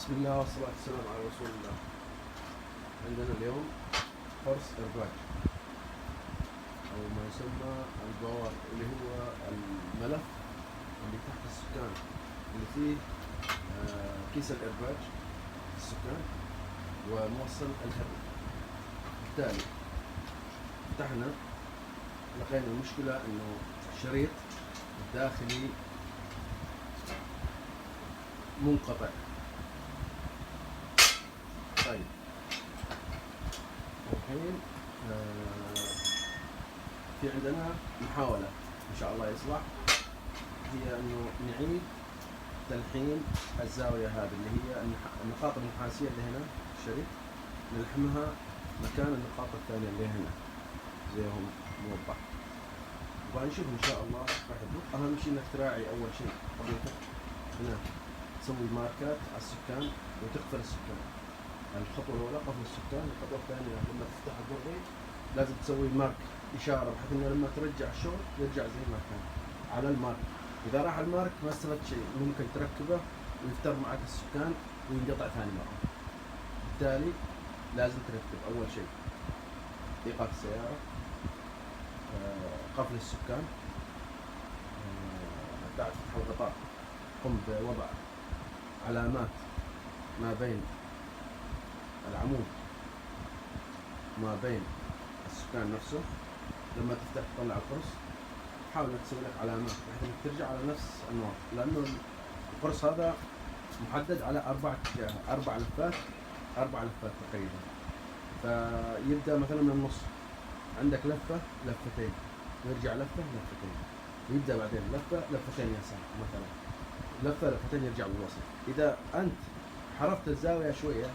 بسم الله والصلاة والسلام على رسول الله. عندنا اليوم قرص إرباج أو ما يسمى الباور، اللي هو الملف اللي تحت السكان اللي فيه كيس الإرباج السكان وموصل الهبل. بالتالي فتحنا لقينا المشكلة إنه الشريط الداخلي منقطع. طيب الحين في عندنا محاولة إن شاء الله يصلح، هي إنه نعيد تلحيم الزاوية هذه اللي هي النقاط النحاسية اللي هنا في الشريط، نلحمها مكان النقاط الثانية اللي هنا زيهم موضح، وبنشوف إن شاء الله راح يضبط. أهم شيء إنك تراعي أول شيء قبل هنا تسوي ماركات على السكان وتقفل السكان. الخطوة الأولى قفل السكان، الخطوة الثانية لما تفتح الدرج لازم تسوي مارك إشارة بحيث إنه لما ترجع الشغل يرجع زي ما كان على المارك. إذا راح المارك ما استفدت شيء، ممكن تركبه ويفتر معك السكان وينقطع ثاني مرة. بالتالي لازم تركب أول شيء إيقاف السيارة، قفل السكان، بعد فتح الغطاء قم بوضع علامات ما بين العمود ما بين السكان نفسه. لما تفتح تطلع القرص حاول انك تسوي لك علامات بحيث انك ترجع على نفس النوع، لانه القرص هذا محدد على 4 اتجاهات، 4 لفات تقريبا. فيبدا مثلا من النص عندك لفه لفتين ويرجع لفه لفتين، ويبدا بعدين لفه لفتين يسار مثلا، لفه لفتين يرجع بالوسط. اذا انت حرفت الزاويه شويه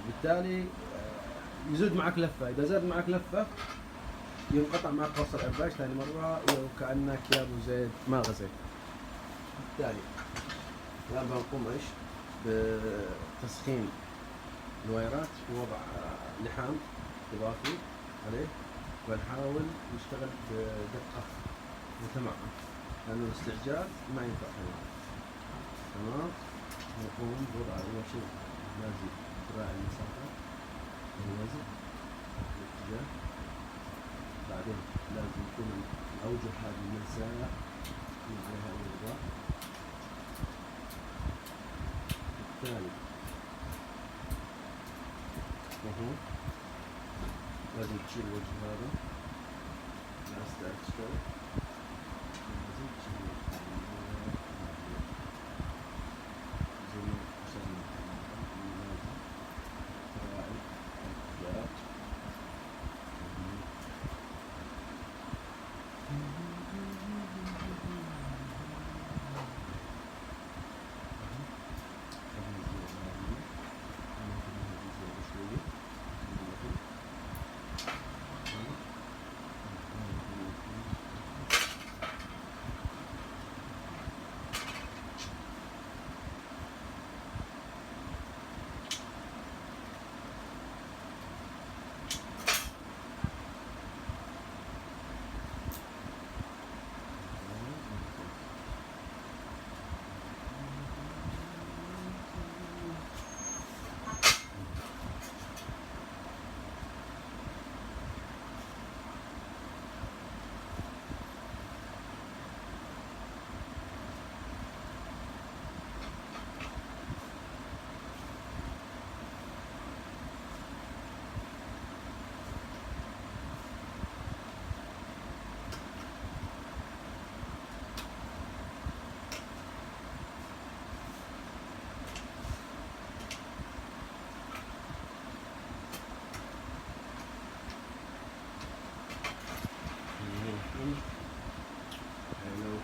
بالتالي يزود معك لفة، إذا زاد معك لفة ينقطع معك قرص الإرباج ثاني مرة وكأنك يا أبو زيد ما غزيت. بالتالي الآن بنقوم إيش بتسخين الوايرات ووضع لحام إضافي عليه، ونحاول نشتغل بدقة وتمعن لأنه الاستعجال ما ينفع هنا. تمام، نقوم بوضع أول شيء لازم تراعي المسافة الوزن الاتجاه، بعدين لازم يكون الأوجه هذه الملساء من عليها الإضاءة. بالتالي لازم تشيل الوجه هذا، لا تشتغل لازم تشيل الوجه هذا زي ما وصلنا. لازم تراعي الاتجاه.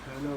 hello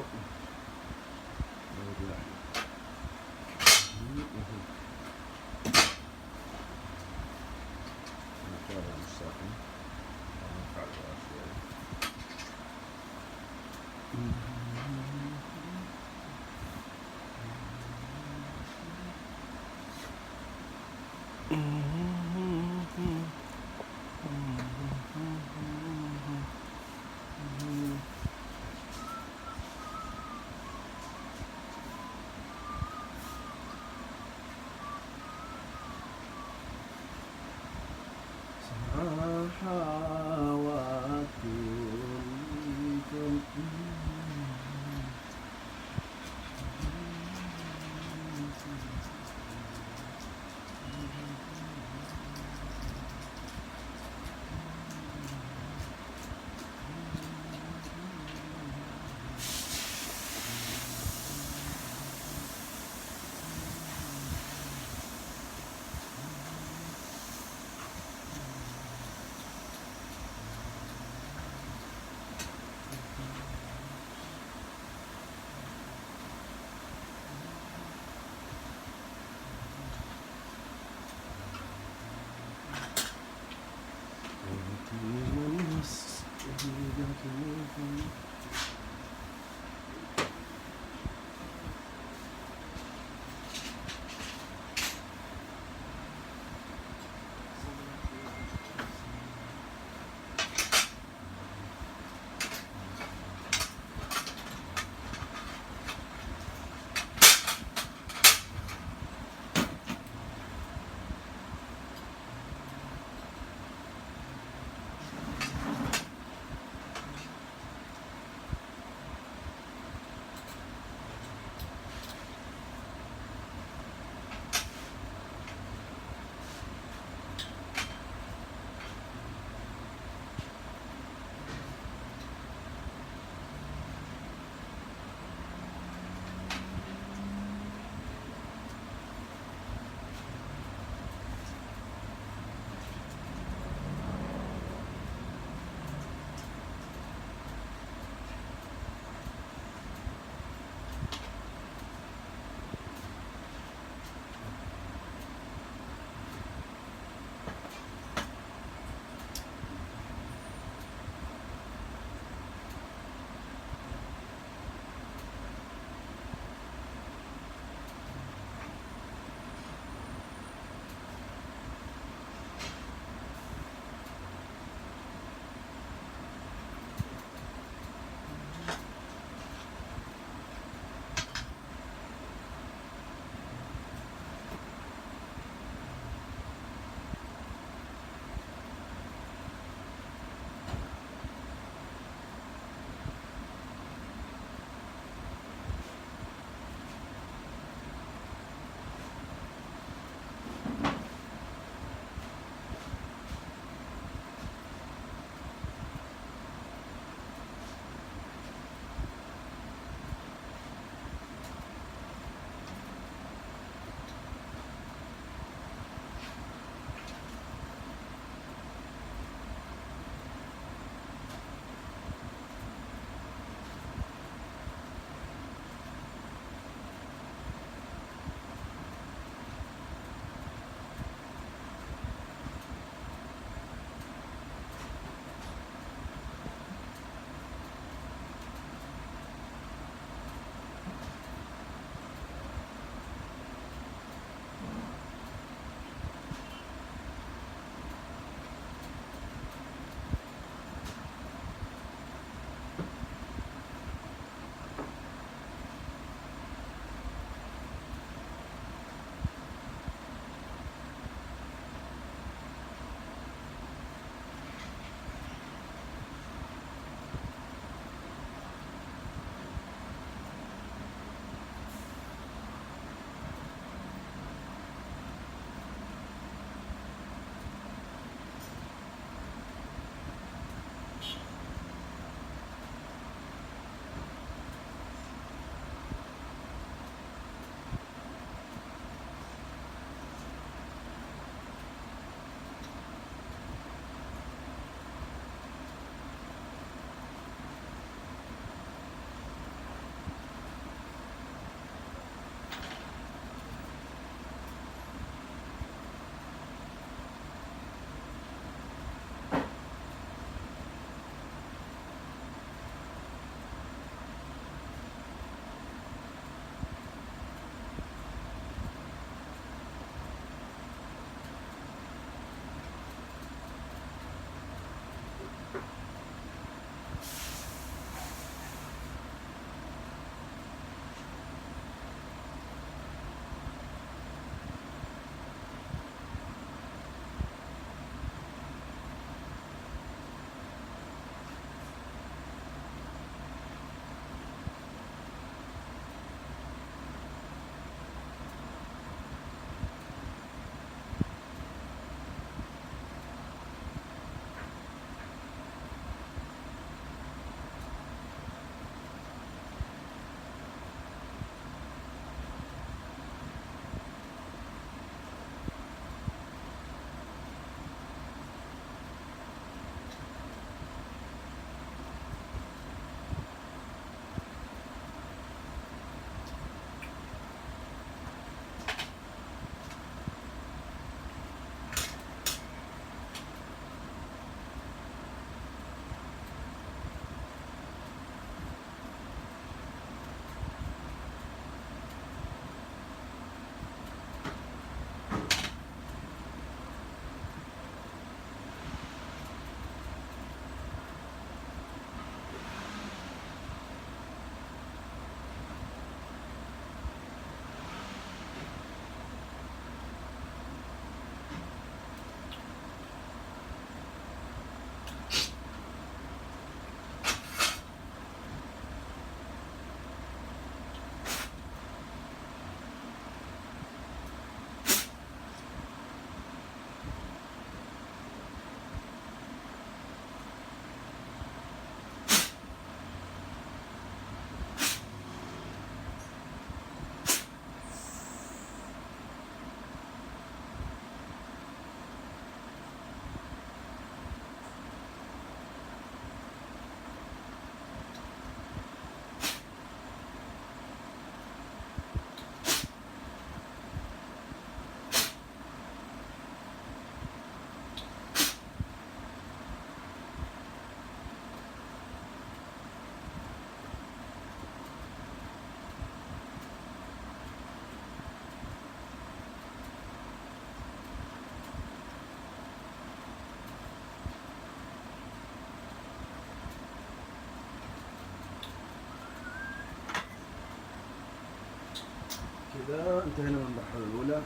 كذا انتهينا من المرحلة الأولى.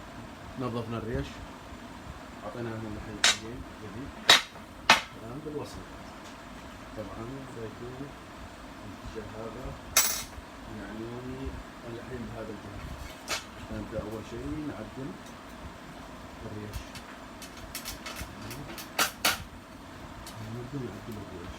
نظفنا الريش، أعطيناهم الحين حقين جديد الآن بالوصل. طبعا سيكون الاتجاه هذا يعني الحين بهذا الجهة. نبدأ أول شيء نعدل الريش. نبدأ نعدل الريش.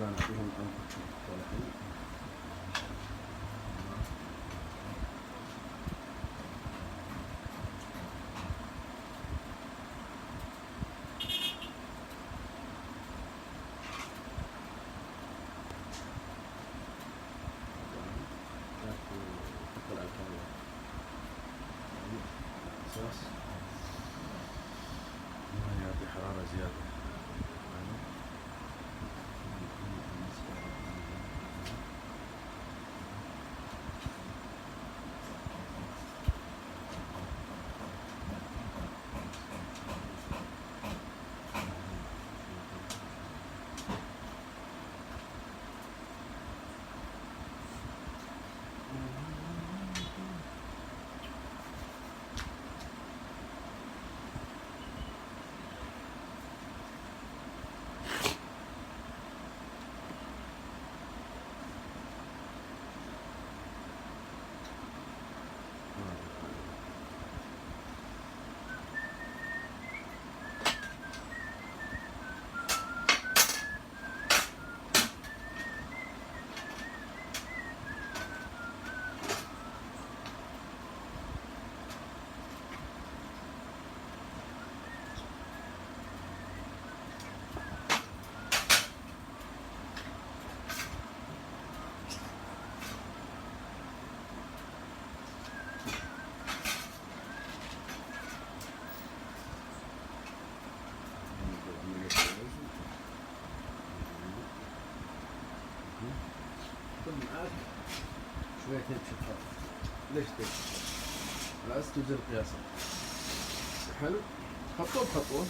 بنعطيهم أنفق الحين. تدخل على الكاميرا أساس ما يعطي حرارة زيادة. معاك شوية هيك شفاف. ليش تيك على أساس توزن قياسك. حلو، خطوة بخطوة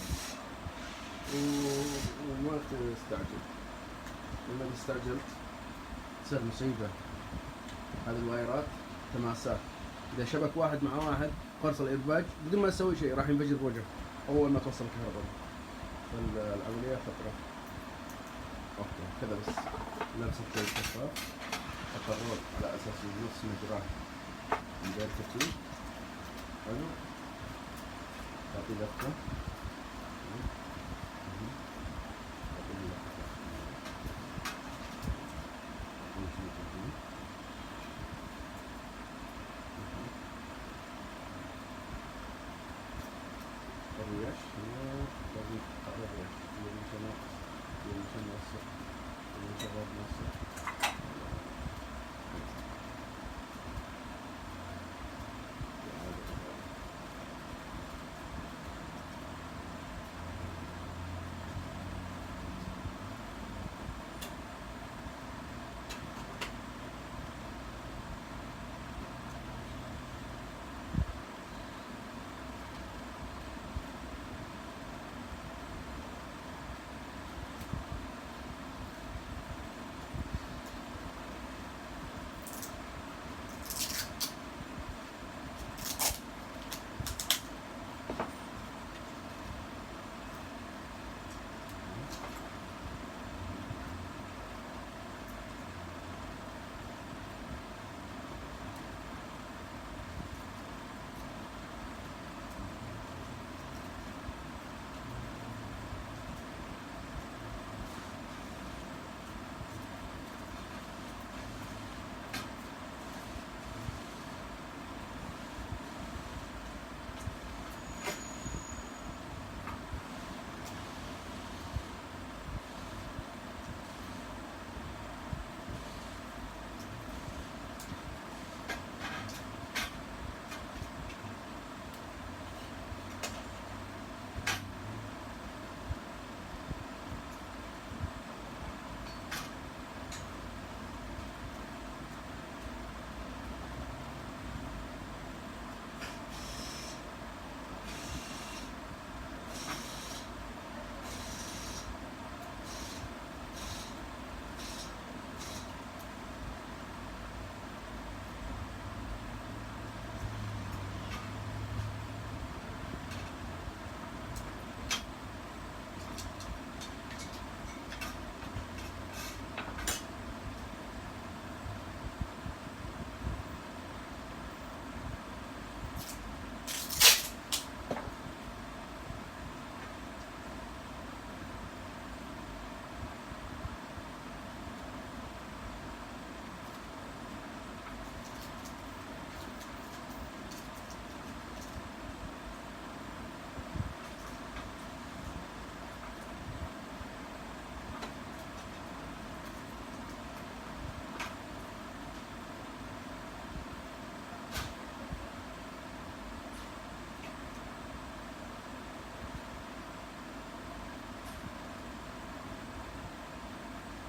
وما تستعجل. لما استعجلت تصير مصيبة. هذه الوايرات تماسات، إذا شبك واحد مع واحد قرص الإرباج بدون ما تسوي شيء راح ينفجر بوجهه أول ما توصل الكهرباء. فالعملية خطرة. أوكي كذا بس نفس الشيء شفاف. أقرر على أساس نفس مجراه من غير ترتيب. حلو، تعطي لفة. الرياش لازم تقطع الرياش، الريش ناقص، الريش موسع، الريش غير موسع.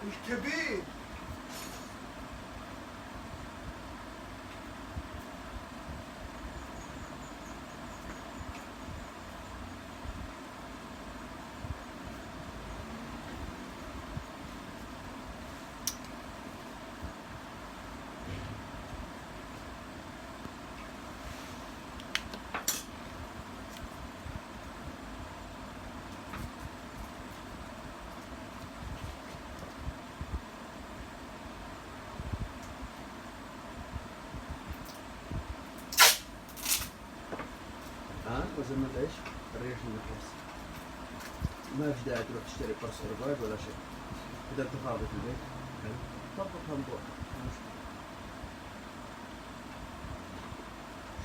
الكبير. وزنت ايش؟ الريش النحاس. ما في داعي تروح تشتري قرص رباط ولا شيء. إذا أنت فاضي في البيت طبقها بروحك.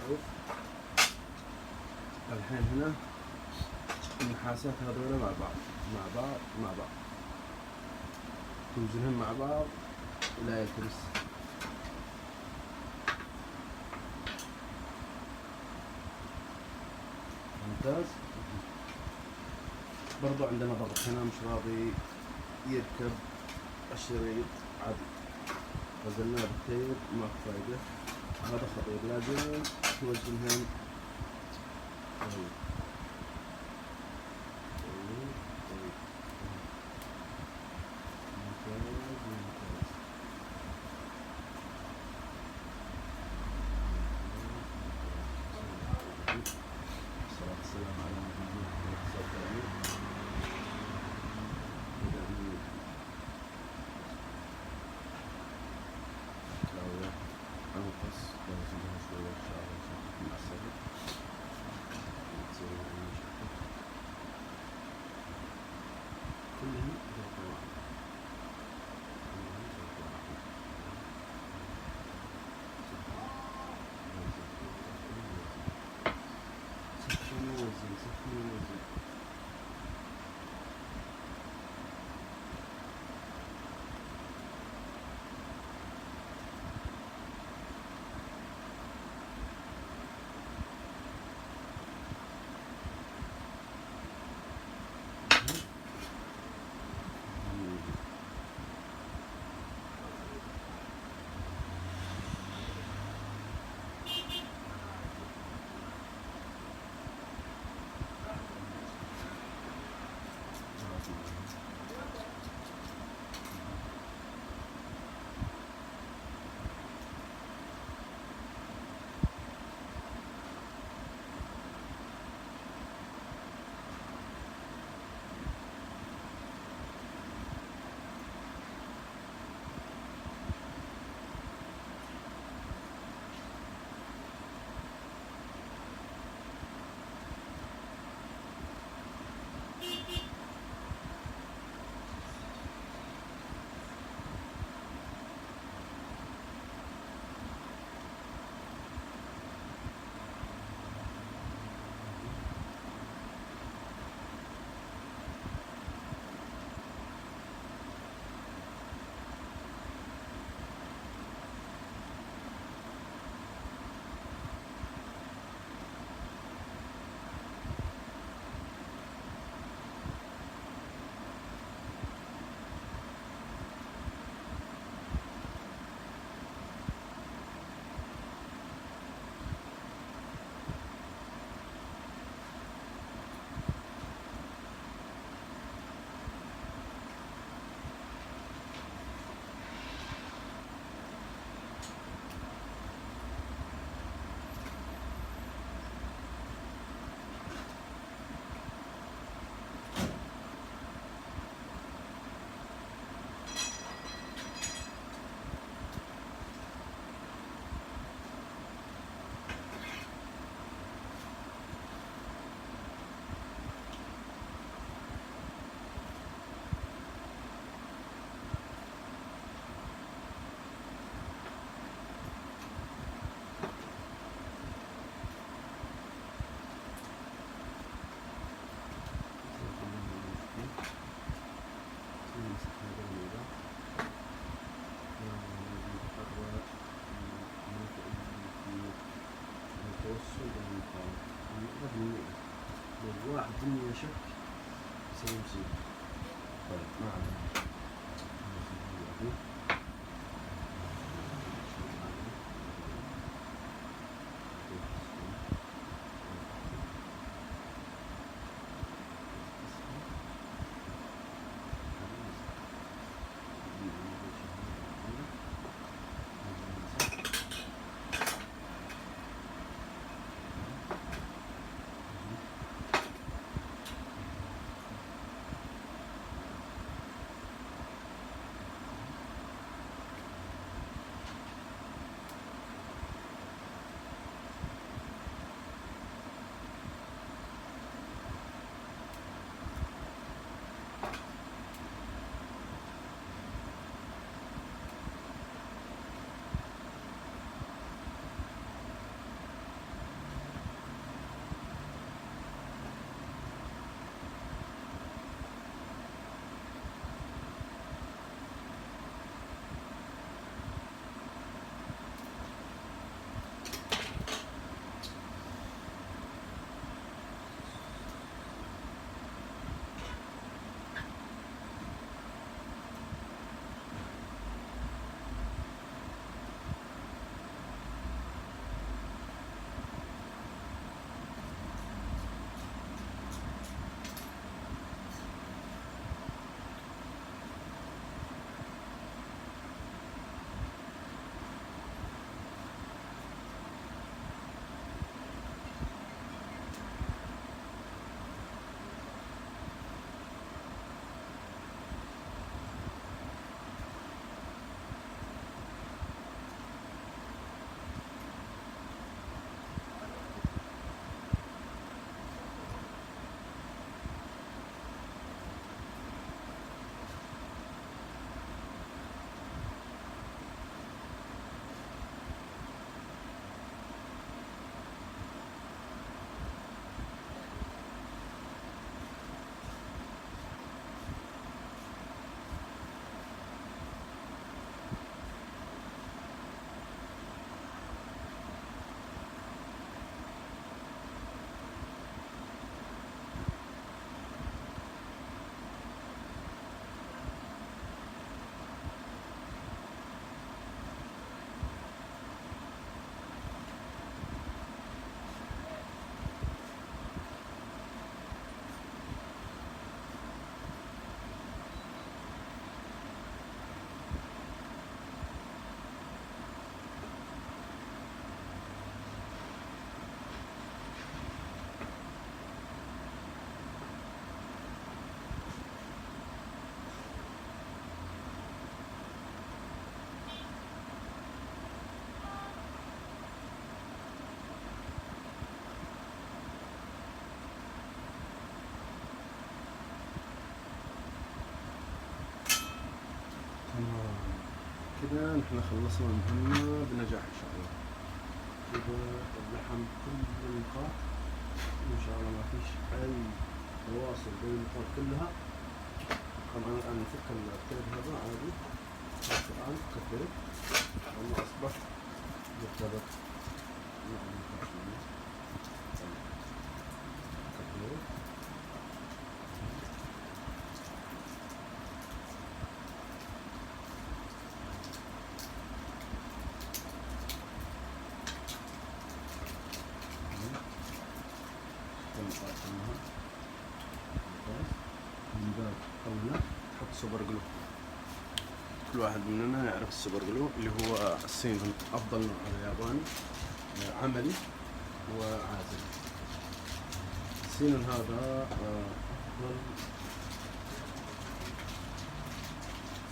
شوف الحين هنا النحاسات هذول مع بعض توزنهم مع بعض لا يلتبس. ممتاز. برضو عندنا ضغط هنا مش راضي يركب الشريط عادي، نزلناه بالتيب ما في فايدة. هذا خطير، لازم توزنهم. واحد مني شك يسوي مصيبة. طيب ما علينا. كذا نحن خلصنا المهمة بنجاح إن شاء الله. كذا اللحم كل النقاط إن شاء الله ما فيش أي تواصل بين النقاط كلها. طبعا الآن نفك الكلب هذا عادي. الآن كبرت والله أصبح يرتبط مع النقاط كبرت. من باب أولى تحط سوبر جلو. كل واحد مننا يعرف السوبر جلو اللي هو الصين أفضل نوع الياباني، عملي وعازل. الصين هذا أفضل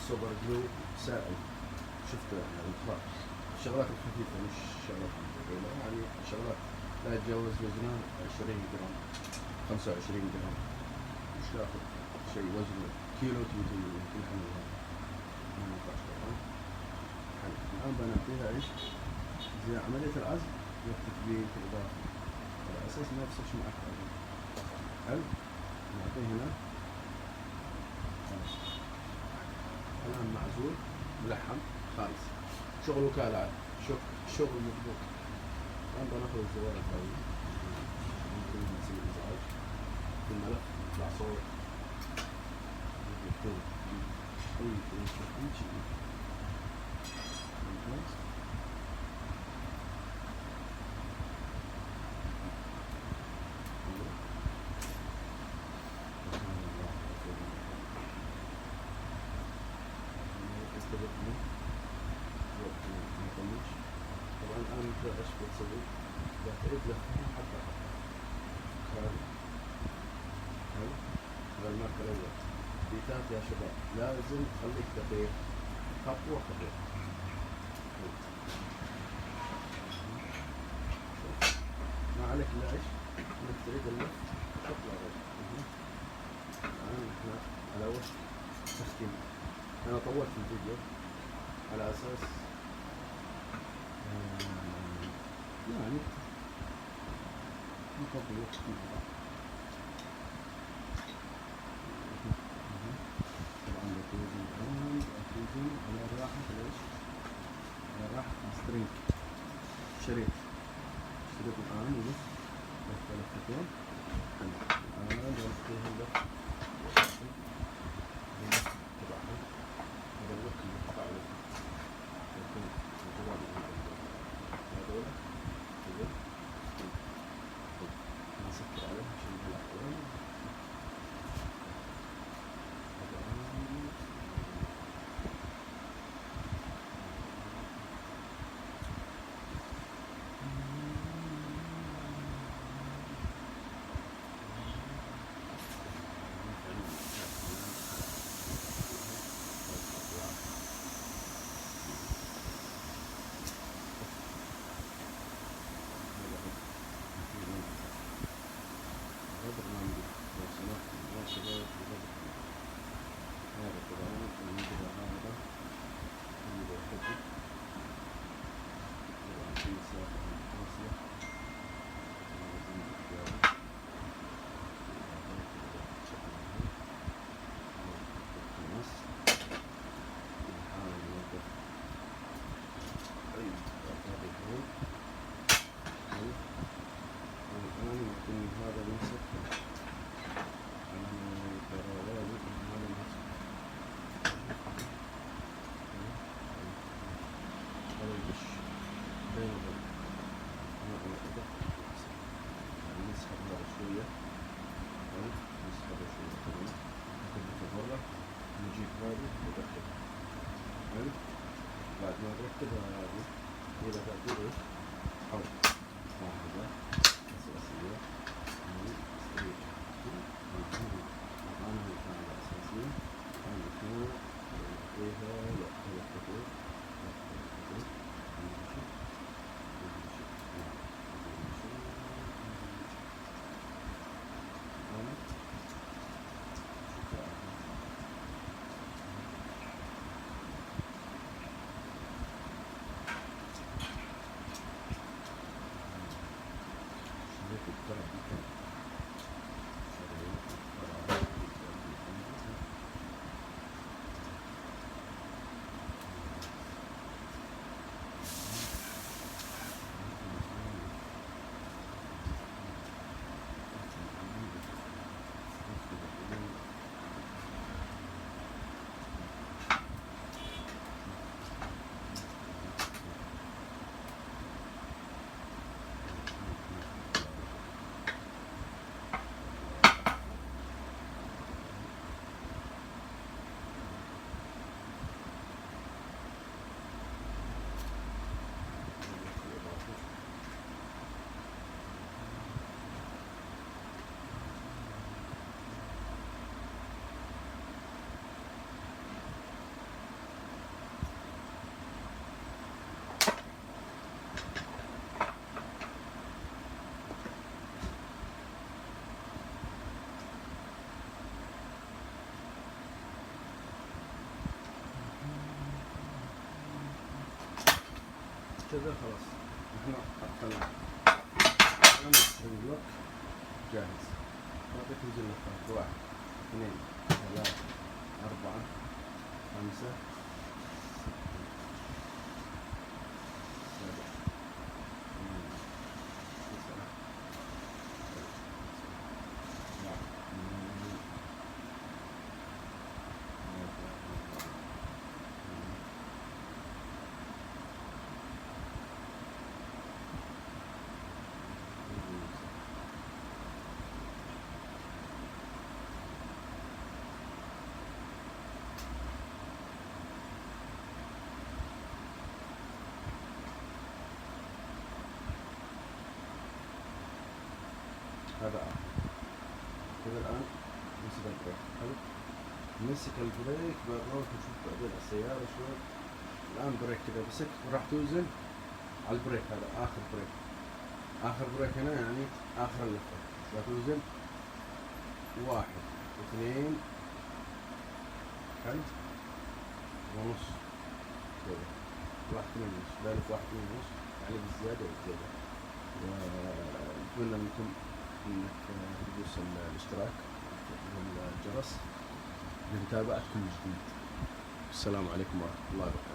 سوبر جلو سائل شفته يعني الشغلات الخفيفة مش الشغلات الثقيلة، يعني شغلات لا يتجاوز وزنها 20 جرام 25 جرام، مش تاخذ شيء وزنه كيلو تجي يمكن حملها ما ينفعش طبعا. الآن بنعطيها ايش؟ زي عملية العزل والتثبيت الإضافي على أساس ما يفصلش معك هذا. حلو؟ نعطيه هنا خلاص. الآن معزول ملحم خالص، شغله كالعادة، شغل مضبوط. الآن بناخذ الزوائد هذه، ممكن نسوي إزعاج في الملف يطلع صوت يكتب أي شيء طبعا الآن انت ايش بتسوي؟ بتعيد لفها حبة حبة. حلو. هذا المارك الأول. بيتات يا شباب لازم تخليك دقيق، خطوة خطوة. ما عليك إلا ايش؟ انك تعيد اللف تطلع غير. الآن احنا على وشك تختيم. أنا طولت الفيديو على أساس يعني نقضي وقت مع بعض. طبعا بتوزن الآن بتوزن على راحة ليش؟ على راحة السترينج شريط الآن يلف لفتين. الآن بنحطيها اللف تبعها. هذا اللوك اللي قطع له يكون جوال هذول كذا نسكر عليه عشان يطلع كلام. بعد ما تركبها هذه إذا تأكله حول واحدة أساسية من ستريت أنا القاعدة أساسية أنا فيها خطوط كذا خلاص احنا قفلنا. الآن السترينج لوك جاهز. أعطيك نزل لفات 1 2 3 4 5 6 7 8 9 10 هذا آخر. كذا الآن مسك البريك. حلو. مسك البريك بنروح نشوف بعدين السيارة شوي. الآن بريك كذا مسك وراح توزن على البريك هذا آخر بريك. آخر بريك هنا يعني آخر اللفة. راح توزن 1 2 حلو ونص كذا. 1 2 ونص. ذلك 1 2 ونص يعني بالزيادة والزيادة. ونتمنى منكم انك تدوس الاشتراك والجرس لمتابعة كل جديد. السلام عليكم ورحمة الله وبركاته.